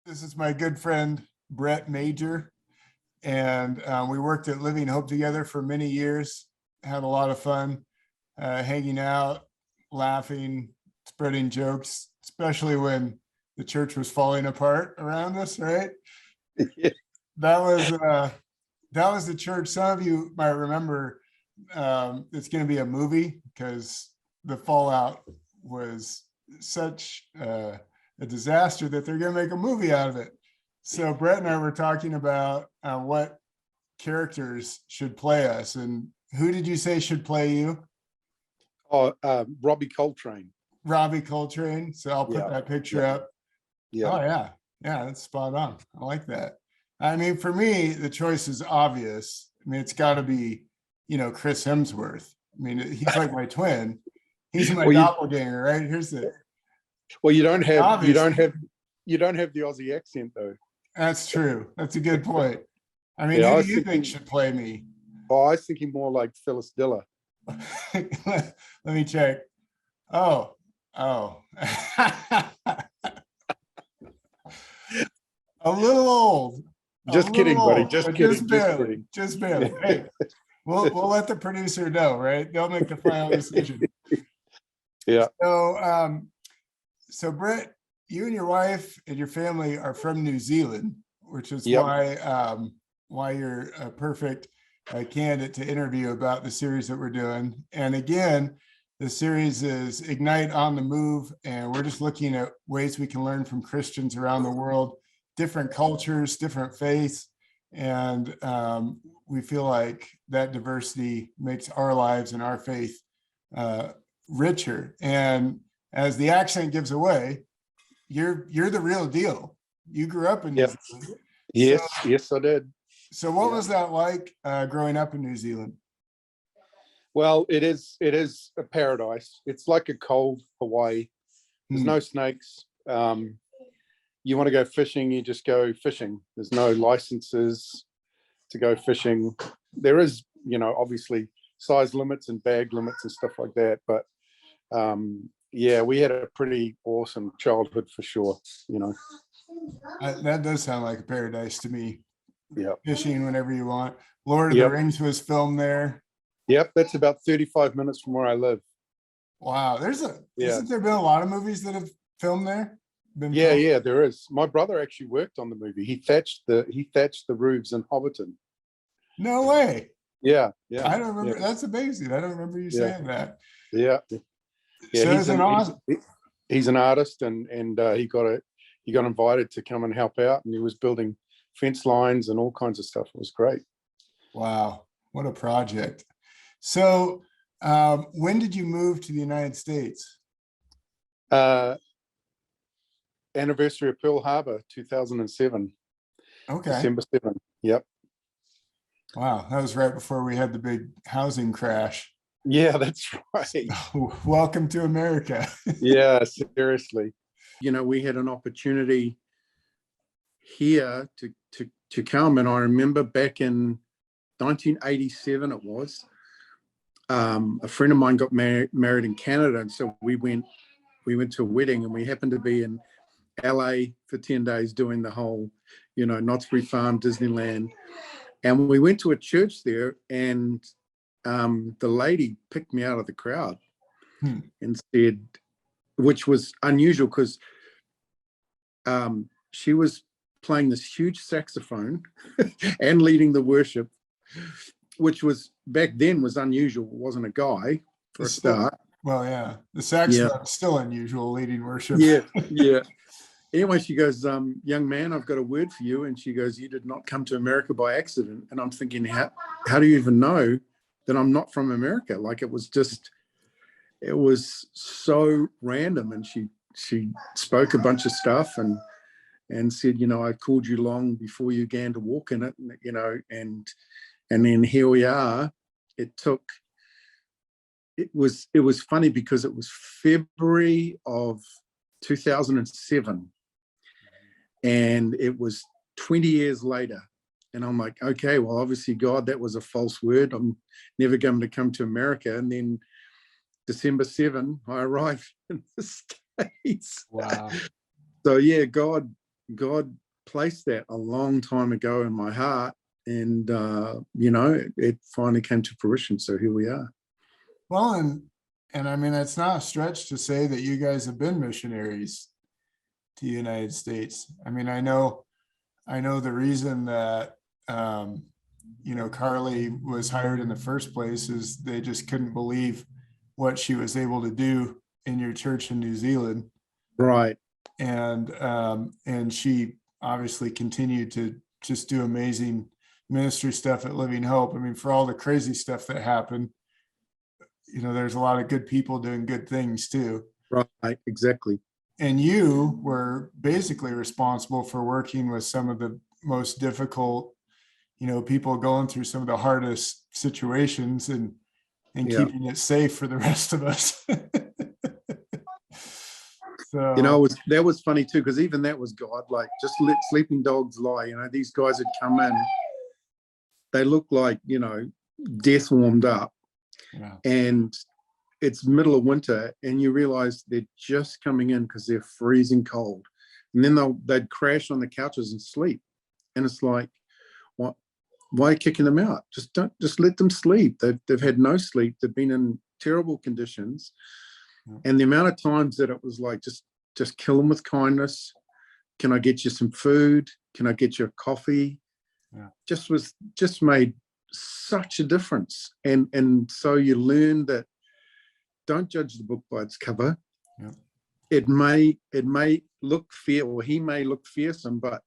This is my good friend, Brett Major. And we worked at Living Hope together for many years, had a lot of fun hanging out, laughing, spreading jokes, especially when the church was falling apart around us, right? Yeah. That was the church. Some of you might remember it's going to be a movie because the fallout was such a disaster that they're going to make a movie out of it. So Brett and I were talking about what characters should play us, and who did you say should play you? Oh, Robbie Coltrane. Robbie Coltrane. So I'll put that picture up. Yeah. Oh yeah, that's spot on. I like that. I mean, for me, the choice is obvious. I mean, it's got to be, Chris Hemsworth. I mean, he's like my twin. He's my doppelganger, right? Here's the. Well, you don't have the Aussie accent though. That's true. That's a good point. I mean, who do you think should play me? Oh, I was thinking more like Phyllis Diller. Let me check. Oh. A little old. Just kidding, buddy. Just kidding. Just barely. Hey, we'll let the producer know, right? They'll make the final decision. Yeah. So Brett, you and your wife and your family are from New Zealand, which is why you're a perfect candidate to interview about the series that we're doing. And again, the series is Ignite on the Move, and we're just looking at ways we can learn from Christians around the world, different cultures, different faiths, and we feel like that diversity makes our lives and our faith richer. And as the accent gives away, you're the real deal. You grew up in New Zealand. Yes, I did. So what was that like growing up in New Zealand? Well, it is a paradise. It's like a cold Hawaii. There's no snakes. You want to go fishing, you just go fishing. There's no licenses to go fishing. There is, obviously size limits and bag limits and stuff like that. But we had a pretty awesome childhood for sure, That does sound like a paradise to me. Yeah. Fishing whenever you want. Lord of the Rings was filmed there. Yep, that's about 35 minutes from where I live. Wow. Hasn't there been a lot of movies that have filmed there? Yeah, there is. My brother actually worked on the movie. He thatched the roofs in Hobbiton. No way. Yeah. I don't remember. Yeah. That's amazing. I don't remember you saying that. Yeah. So he's an artist, and he got invited to come and help out, and he was building fence lines and all kinds of stuff. It was great. Wow, what a project. So when did you move to the United States? Anniversary of Pearl Harbor, 2007. Okay. December 7. Yep. Wow, that was right before we had the big housing crash. Yeah, that's right. Welcome to America. Yeah, seriously. We had an opportunity here to come, and I remember back in 1987 it was, a friend of mine got married in Canada, and so we went to a wedding, and we happened to be in LA for 10 days doing the whole, Knott's Berry Farm, Disneyland. And we went to a church there, and the lady picked me out of the crowd and said, which was unusual because she was playing this huge saxophone and leading the worship, which was back then was unusual. It wasn't a guy for a start. Well, yeah, the saxophone is still unusual, leading worship. Yeah. Anyway, she goes, young man, I've got a word for you. And she goes, you did not come to America by accident. And I'm thinking, how do you even know that I'm not from America? Like, it was so random. And she spoke a bunch of stuff and said, I called you long before you began to walk in it, and then here we are. It was funny because it was February of 2007, and it was 20 years later. And I'm like, okay, well, obviously, God, that was a false word. I'm never going to come to America. And then December 7, I arrived in the States. Wow. So yeah, God God placed that a long time ago in my heart, and you know, it finally came to fruition. So here we are. Well, and I mean, it's not a stretch to say that you guys have been missionaries to the United States. I mean, I know the reason that you know, Carly was hired in the first place is they just couldn't believe what she was able to do in your church in New Zealand. Right. And she obviously continued to just do amazing ministry stuff at Living Hope. I mean, for all the crazy stuff that happened, you know, there's a lot of good people doing good things too. Right, exactly. And you were basically responsible for working with some of the most difficult, you know, people going through some of the hardest situations and keeping it safe for the rest of us. So, you know, that was funny too, because even that was God, like, just let sleeping dogs lie. You know, these guys had come in, they look like, you know, death warmed up. yeah. And it's middle of winter, and you realize they're just coming in because they're freezing cold. And then they'd crash on the couches and sleep. And it's like, what? Why are you kicking them out? Just let them sleep. They've had no sleep. They've been in terrible conditions. Yeah. And the amount of times that it was like, just kill them with kindness. Can I get you some food? Can I get you a coffee? Yeah. Just made such a difference. And so you learn that don't judge the book by its cover. Yeah. It may look he may look fearsome, but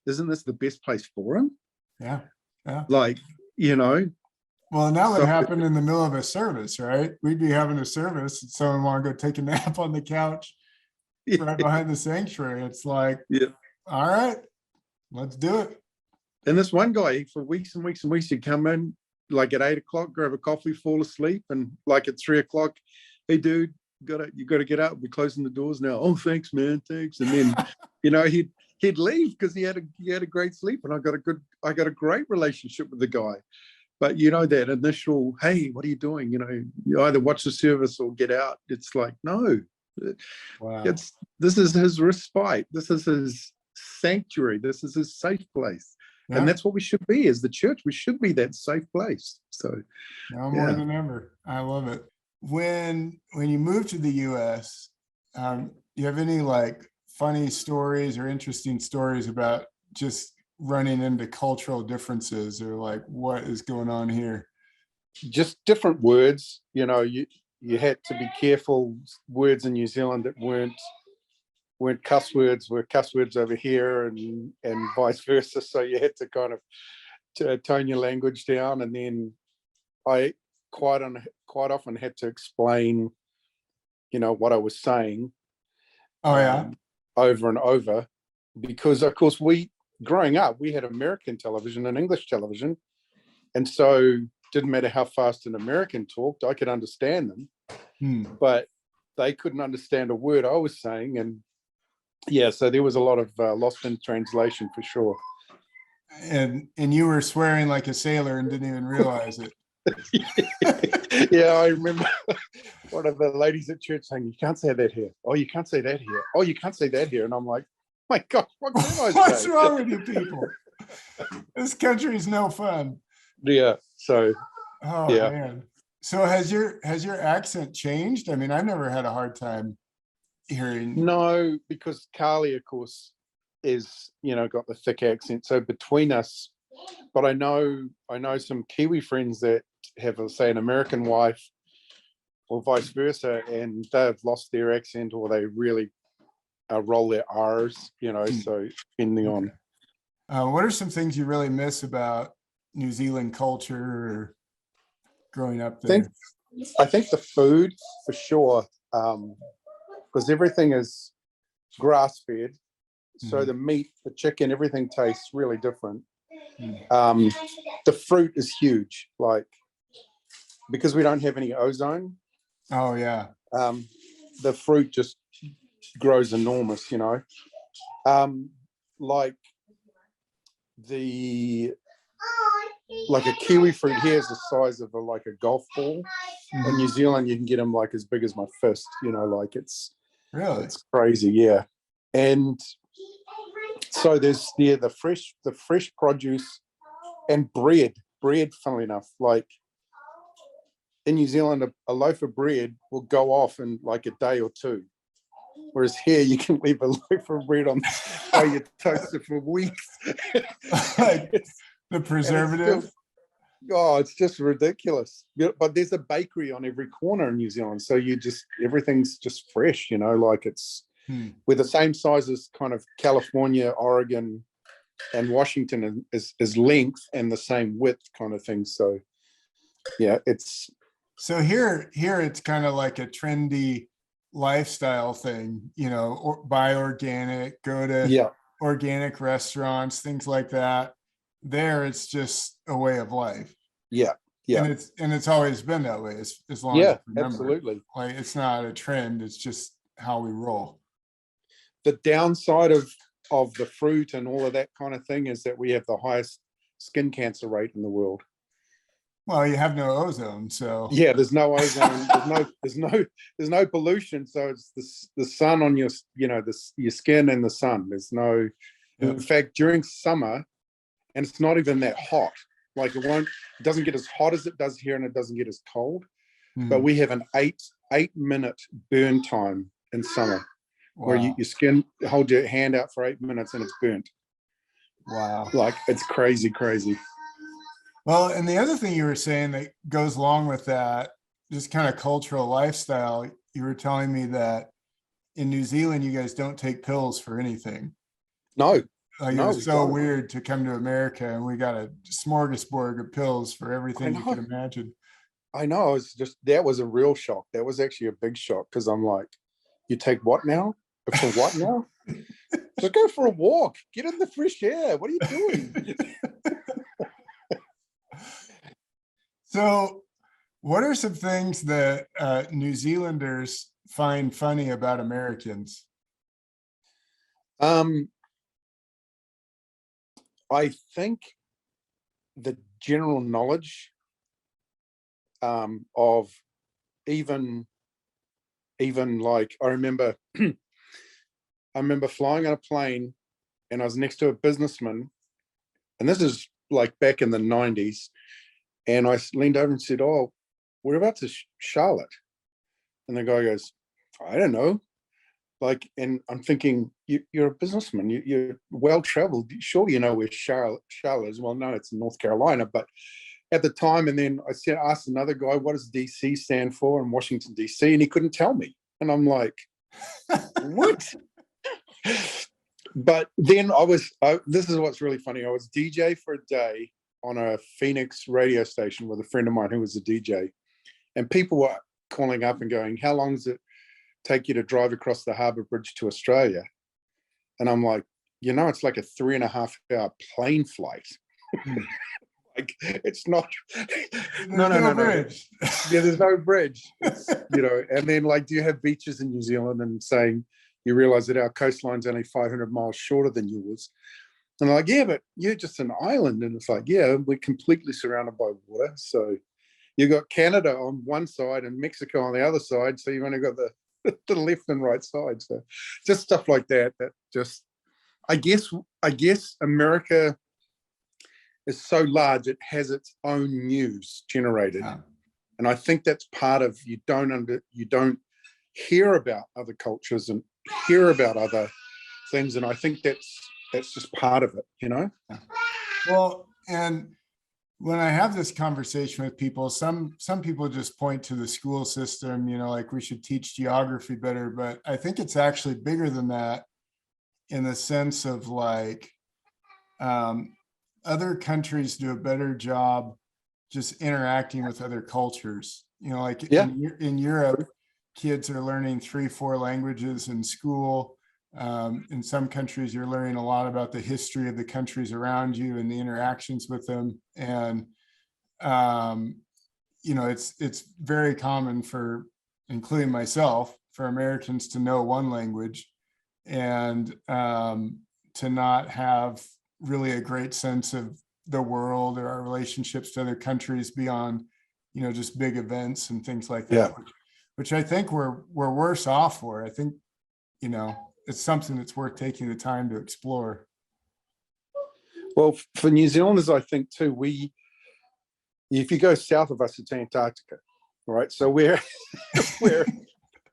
isn't this the best place for him? Yeah. Yeah. Like, you know. Well, and that would happen in the middle of a service, right? We'd be having a service and someone want to go take a nap on the couch right behind the sanctuary. It's like, all right, let's do it. And this one guy, for weeks and weeks and weeks, he'd come in like at 8 o'clock, grab a coffee, fall asleep, and like at 3 o'clock, hey dude, you gotta get up. We're closing the doors now. Oh, thanks, man, thanks. And then, you know, he'd leave because he had a great sleep, and I got a great relationship with the guy. But you know, that initial, hey, what are you doing? You know, you either watch the service or get out. It's like, no, wow. This is his respite. This is his sanctuary. This is his safe place. Yeah. And that's what we should be as the church. We should be that safe place. So now more than ever. I love it. When you moved to the US, do you have any like funny stories or interesting stories about just running into cultural differences, or like what is going on here? Just different words. You know, you had to be careful. Words in New Zealand that weren't cuss words were cuss words over here, and vice versa. So you had to kind of tone your language down. And then I quite often had to explain, you know, what I was saying. Over and over, because of course growing up, we had American television and English television. And so didn't matter how fast an American talked, I could understand them, but they couldn't understand a word I was saying. And yeah, so there was a lot of lost in translation for sure. And you were swearing like a sailor and didn't even realize it. Yeah, I remember one of the ladies at church saying, "You can't say that here. Oh, you can't say that here. Oh, you can't say that here." And I'm like, my God, what can I say? What's wrong with you people? This country is no fun. Yeah. So. Oh yeah. Man. So has your accent changed? I mean, I've never had a hard time hearing. No, because Carly, of course, is, you know, got the thick accent. So between us, but I know some Kiwi friends that have, say, an American wife or vice versa, and they've lost their accent, or they really roll their R's, you know, so depending on. What are some things you really miss about New Zealand culture or growing up there? I think the food, for sure, because everything is grass-fed, so the meat, the chicken, everything tastes really different. The fruit is huge, like, because we don't have any ozone. Oh yeah. The fruit just grows enormous, you know. Like a kiwi fruit here is the size of a golf ball. In New Zealand, you can get them like as big as my fist, you know, like it's really, it's crazy, yeah. And So there's the fresh produce and bread. Funnily enough, like in New Zealand, a loaf of bread will go off in like a day or two. Whereas here, you can leave a loaf of bread on while you toast it for weeks. Like the preservative. It's just ridiculous. But there's a bakery on every corner in New Zealand, so everything's just fresh. Like it's we're the same size as kind of California, Oregon, and Washington is length and the same width kind of thing. So yeah, it's so here it's kind of like a trendy lifestyle thing, or buy organic, go to organic restaurants, things like that. There it's just a way of life. Yeah. And it's always been that way as long as I remember. Absolutely. Like it's not a trend, it's just how we roll. The downside of the fruit and all of that kind of thing is that we have the highest skin cancer rate in the world. Well, you have no ozone, so yeah, there's no ozone, there's no pollution, so it's the sun on your your skin and the sun. There's no in fact during summer, and it's not even that hot. Like it doesn't get as hot as it does here, and it doesn't get as cold. But we have an 8-minute burn time in summer. Wow. Where your skin, hold your hand out for 8 minutes and it's burnt. Wow. Like it's crazy. Well, and the other thing you were saying that goes along with that, just kind of cultural lifestyle, you were telling me that in New Zealand, you guys don't take pills for anything. No. Like it was so weird to come to America and we got a smorgasbord of pills for everything you can imagine. I know. That was a real shock. That was actually a big shock because I'm like, you take what now? For what now? So go for a walk. Get in the fresh air. What are you doing? So what are some things that New Zealanders find funny about Americans? I think the general knowledge of even like I remember flying on a plane and I was next to a businessman, and this is like back in the 90s, and I leaned over and said, "Oh, whereabouts is Charlotte?" And the guy goes, "I don't know." Like, and I'm thinking, you're a businessman, you're well-traveled, sure you know where Charlotte is. Well, no, it's in North Carolina, but at the time, and then I asked another guy, what does DC stand for in Washington, DC? And he couldn't tell me. And I'm like, what? But then this is what's really funny. I was DJ for a day on a Phoenix radio station with a friend of mine who was a DJ. And people were calling up and going, how long does it take you to drive across the Harbour Bridge to Australia? And I'm like, it's like a 3.5-hour plane flight. Like it's not no bridge. Yeah, there's no bridge. It's, and then like, do you have beaches in New Zealand? And saying you realize that our coastline's only 500 miles shorter than yours. And they're like, yeah, but you're just an island. And it's like, yeah, we're completely surrounded by water. So you've got Canada on one side and Mexico on the other side. So you've only got the left and right side. So just stuff like that just I guess America is so large, it has its own news generated. Yeah. And I think that's part of, you don't hear about other cultures and hear about other things. And I think that's just part of it, Yeah. Well, and when I have this conversation with people, some people just point to the school system, like we should teach geography better, but I think it's actually bigger than that in the sense of like, other countries do a better job just interacting with other cultures. Like in Europe, kids are learning 3-4 languages in school. In some countries, you're learning a lot about the history of the countries around you and the interactions with them. And, it's very common for, including myself, for Americans to know one language and to not have really a great sense of the world or our relationships to other countries beyond, just big events and things like that, which I think we're worse off for. I think, it's something that's worth taking the time to explore. Well, for New Zealanders, I think too, if you go south of us, it's Antarctica, right? So we're we're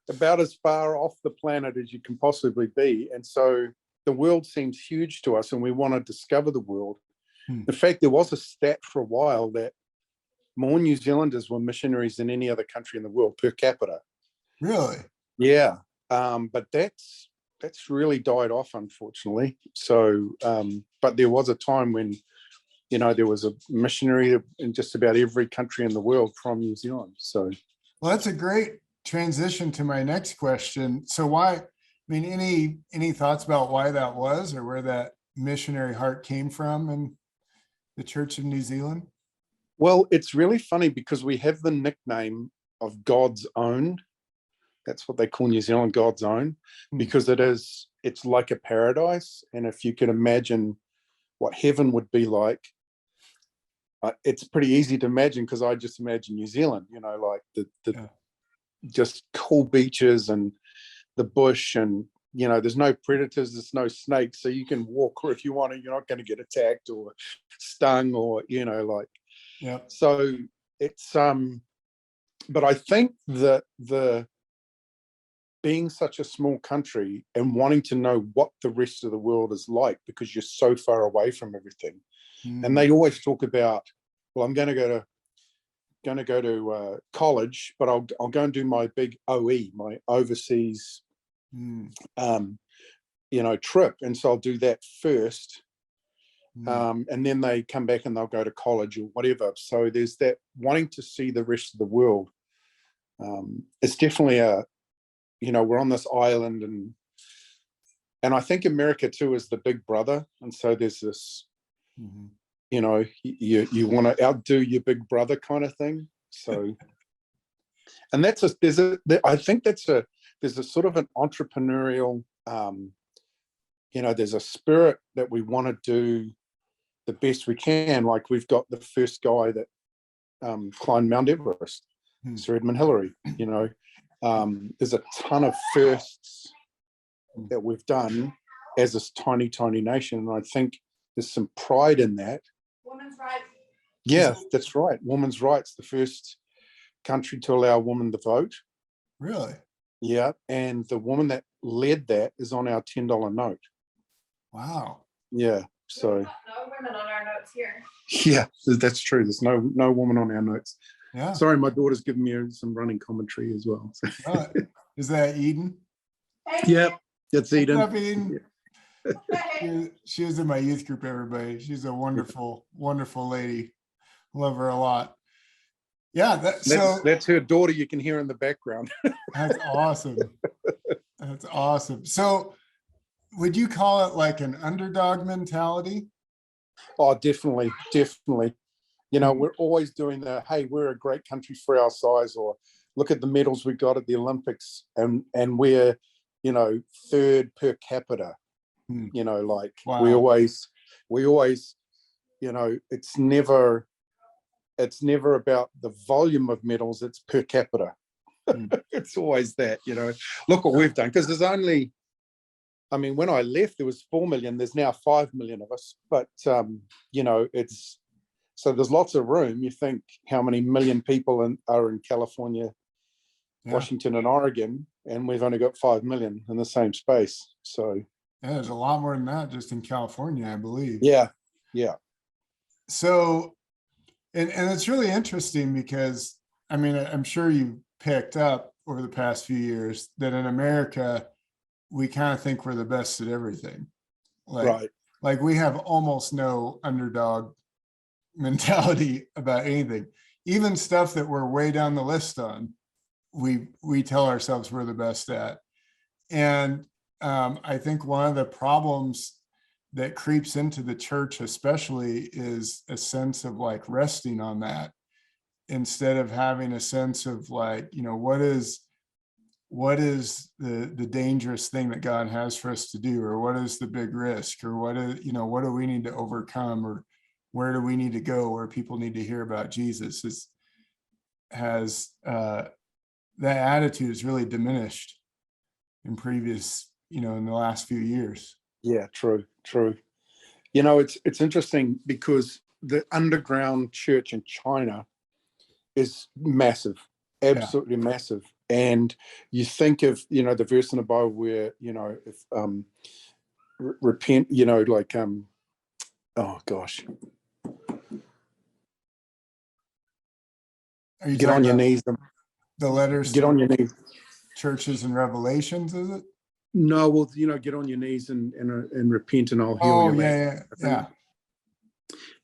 about as far off the planet as you can possibly be. And so the world seems huge to us and we want to discover the world. In fact, there was a stat for a while that more New Zealanders were missionaries than any other country in the world per capita. Really? Yeah. But that's really died off, unfortunately. So, but there was a time when, there was a missionary in just about every country in the world from New Zealand. So, well, that's a great transition to my next question. So why, any thoughts about why that was, or where that missionary heart came from in the Church of New Zealand? Well, it's really funny because we have the nickname of God's own. That's what they call New Zealand, God's own, because it's like a paradise. And if you can imagine what heaven would be like, it's pretty easy to imagine, because I just imagine New Zealand, like the just cool beaches and the bush, and there's no predators, there's no snakes, so you can walk, or if you want to, you're not going to get attacked or stung, or so it's but I think that the being such a small country and wanting to know what the rest of the world is like, because you're so far away from everything. And they always talk about, well, I'm going to go to college, but I'll go and do my big OE, my overseas trip, and so I'll do that first, and then they come back and they'll go to college or whatever. So there's that wanting to see the rest of the world. It's definitely we're on this island, and I think America too is the big brother, and so there's this you want to outdo your big brother kind of thing. So and I think there's a sort of an entrepreneurial there's a spirit that we want to do the best we can. Like we've got the first guy that climbed Mount Everest, Sir Edmund Hillary. There's a ton of firsts that we've done as this tiny nation, and I think there's some pride in that. Women's rights. Yeah, that's right. Women's rights, the first country to allow women to vote. Really? Yeah, and the woman that led that is on our $10 note. Wow. Yeah, so no women on our notes here. Yeah, that's true. There's no woman on our notes. Yeah. Sorry, my daughter's giving me some running commentary as well. So. Is that Eden? Yep, that's Eden. What's up, Eden? She was in my youth group, everybody. She's a wonderful lady. Love her a lot. Yeah, that's her daughter you can hear in the background. That's awesome. That's awesome. So would you call it like an underdog mentality? Oh, definitely. We're always doing hey, we're a great country for our size, or look at the medals we got at the Olympics, and we're third per capita. Wow. we always it's never about the volume of medals, it's per capita. It's always that. Look what we've done, because there's only, when I left there was 4 million, there's now 5 million of us, but it's, so there's lots of room. You think how many million people are in California, Washington and Oregon, and we've only got 5 million in the same space. So yeah, there's a lot more than that just in California, I believe. Yeah. So, and it's really interesting because, I'm sure you picked up over the past few years that in America, we kind of think we're the best at everything. Right. Like we have almost no underdog mentality about anything. Even stuff that we're way down the list on, we tell ourselves we're the best at. And I think one of the problems that creeps into the church especially is a sense of like resting on that, instead of having a sense of like, what is the dangerous thing that God has for us to do, or what is the big risk, or what do we need to overcome, or where do we need to go where people need to hear about Jesus. That attitude is really diminished in previous, in the last few years. Yeah, true. It's interesting because the underground church in China is massive, absolutely massive. And you think of, the verse in the Bible where, if repent, oh gosh, Are you get talking on your about knees and the letters get to on your knees. churches and Revelations, is it? No, well, get on your knees and repent, and I'll heal Oh, your land. yeah.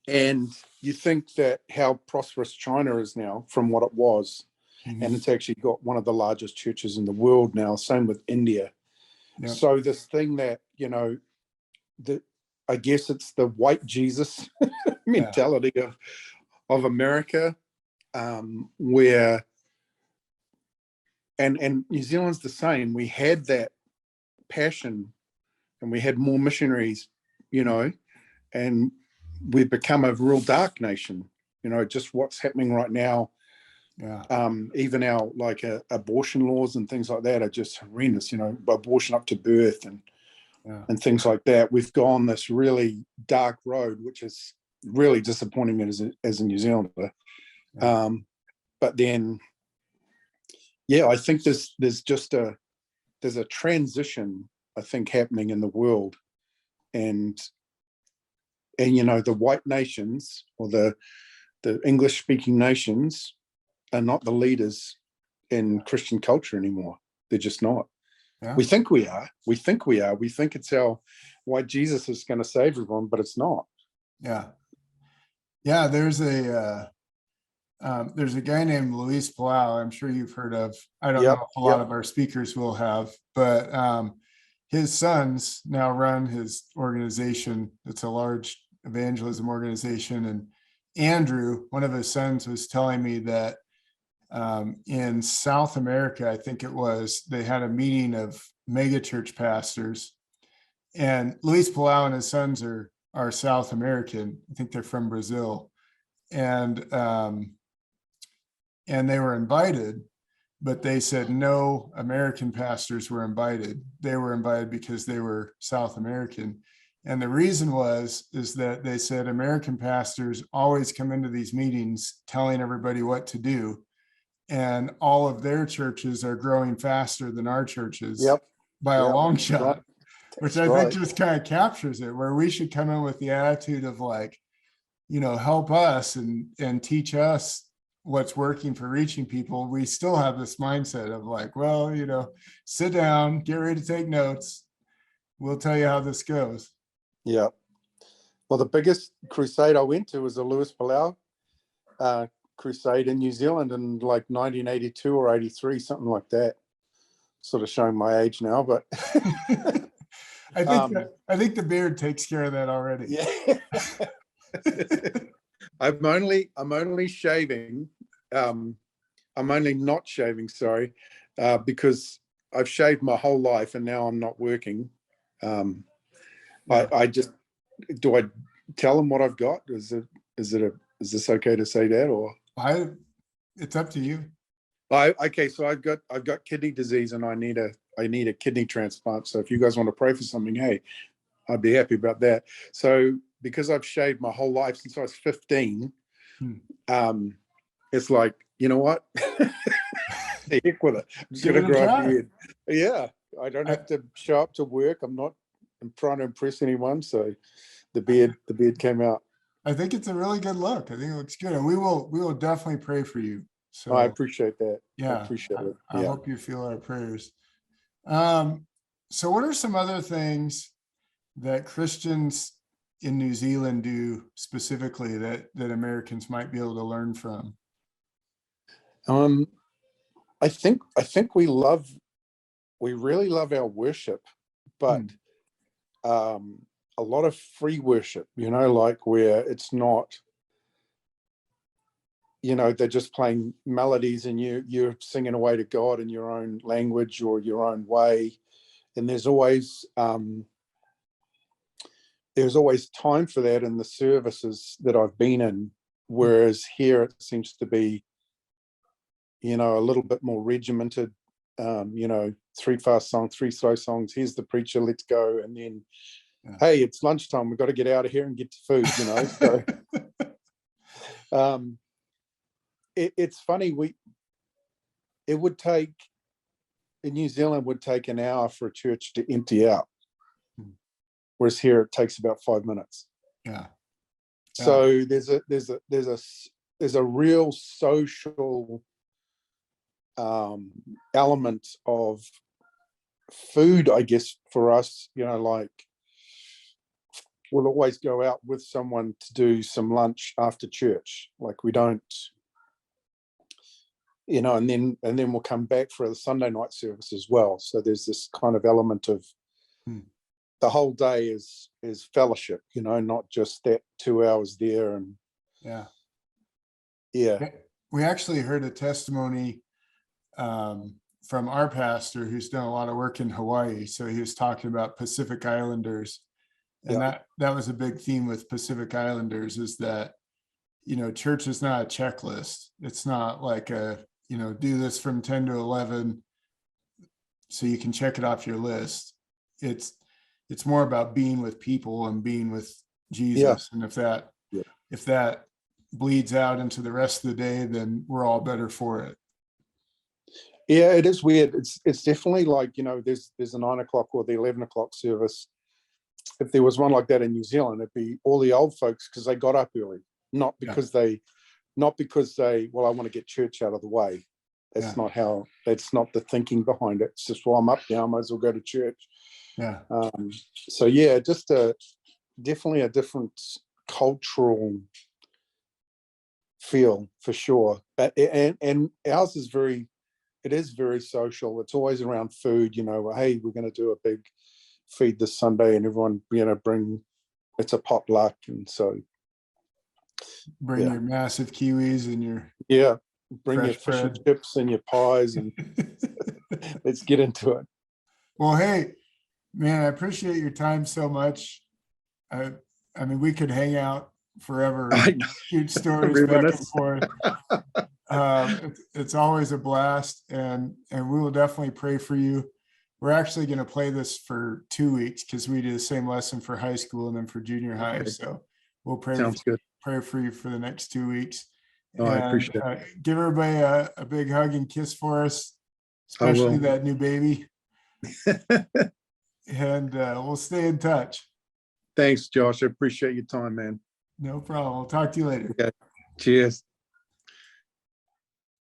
And you think that how prosperous China is now from what it was, and it's actually got one of the largest churches in the world now. Same with India. Yep. So this thing that I guess it's the white Jesus mentality of America, where and New Zealand's the same. We had that passion, and we had more missionaries, and we've become a real dark nation. Just what's happening right now. Even our abortion laws and things like that are just horrendous. Abortion up to birth and things like that. We've gone this really dark road, which is really disappointing as a New Zealander. But then, I think there's a transition, I think, happening in the world, and the white nations or the English speaking nations are not the leaders in Christian culture anymore. They're just not. We think we are. We think it's our white Jesus is going to save everyone, but it's not. There's a guy named Luis Palau. I'm sure you've heard of. I don't know if a lot of our speakers will have, but his sons now run his organization. It's a large evangelism organization. And Andrew, one of his sons, was telling me that in South America, I think it was, they had a meeting of megachurch pastors, and Luis Palau and his sons are South American. I think they're from Brazil, and they were invited, but they said no American pastors were invited. They were invited because they were South American. And the reason is that they said American pastors always come into these meetings telling everybody what to do. And all of their churches are growing faster than our churches by a long shot, which I think just kind of captures it, where we should come in with the attitude of help us and teach us what's working for reaching people. We still have this mindset of sit down, get ready to take notes. We'll tell you how this goes. Yeah. Well, the biggest crusade I went to was the Luis Palau crusade in New Zealand in 1982 or 83, something like that. Sort of showing my age now, but I think the beard takes care of that already. Yeah. I'm only shaving. I'm only not shaving, sorry, because I've shaved my whole life and now I'm not working. I just, do I tell them what I've got? Is this okay to say that, or? It's up to you. Okay, so I've got kidney disease and I need a kidney transplant. So if you guys want to pray for something, hey, I'd be happy about that. So because I've shaved my whole life since I was 15, it's like, you know what? The heck with it. I'm just going to grow a beard. Yeah, I don't have to show up to work. I'm trying to impress anyone. So the beard came out. I think it's a really good look. I think it looks good, and we will definitely pray for you. So I appreciate that. Yeah, I appreciate it. I hope you feel our prayers. So what are some other things that Christians in New Zealand do specifically that Americans might be able to learn from? I think we really love our worship, but a lot of free worship, where it's not, they're just playing melodies and you're singing away to God in your own language or your own way. And there's always time for that in the services that I've been in. Whereas here it seems to be, a little bit more regimented, 3 fast songs, 3 slow songs. Here's the preacher, let's go. And then, hey, it's lunchtime. We've got to get out of here and get to food, you know. So it's funny. It would take, in New Zealand, would take an hour for a church to empty out. Whereas here it takes about 5 minutes. Yeah. So there's a real social element of food, I guess, for us, you know, like we'll always go out with someone to do some lunch after church. Like we don't, you know, and then we'll come back for the Sunday night service as well. So there's this kind of element of the whole day is fellowship, you know, not just that 2 hours there. And yeah. We actually heard a testimony from our pastor who's done a lot of work in Hawaii. So he was talking about Pacific Islanders. And that was a big theme with Pacific Islanders, is that, you know, church is not a checklist. It's not like a, you know, do this from 10 to 11 so you can check it off your list. It's more about being with people and being with Jesus. And if that bleeds out into the rest of the day, then we're all better for it. Yeah, it is weird. It's definitely like, you know, there's a 9 o'clock or the 11 o'clock service. If there was one like that in New Zealand, it'd be all the old folks because they got up early, not because they, well, I want to get church out of the way. That's not the thinking behind it. It's just, well, I'm up now, I might as well go to church. Yeah. So yeah, just definitely a different cultural feel for sure. But and ours is very social. It's always around food, you know. Hey, we're going to do a big feed this Sunday, and everyone, you know, it's a potluck, and so bring your massive kiwis and your bring your fish and chips and your pies, and let's get into it. Well, hey, man, I appreciate your time so much. I mean, we could hang out forever and shoot stories back and forth. It's always a blast, and we will definitely pray for you. We're actually going to play this for 2 weeks because we do the same lesson for high school and then for junior high. So we'll pray for you for the next 2 weeks. And, I appreciate it. Give everybody a big hug and kiss for us, especially that new baby. And we'll stay in touch. Thanks, Josh. I appreciate your time, man. No problem. I'll talk to you later. Okay. Cheers.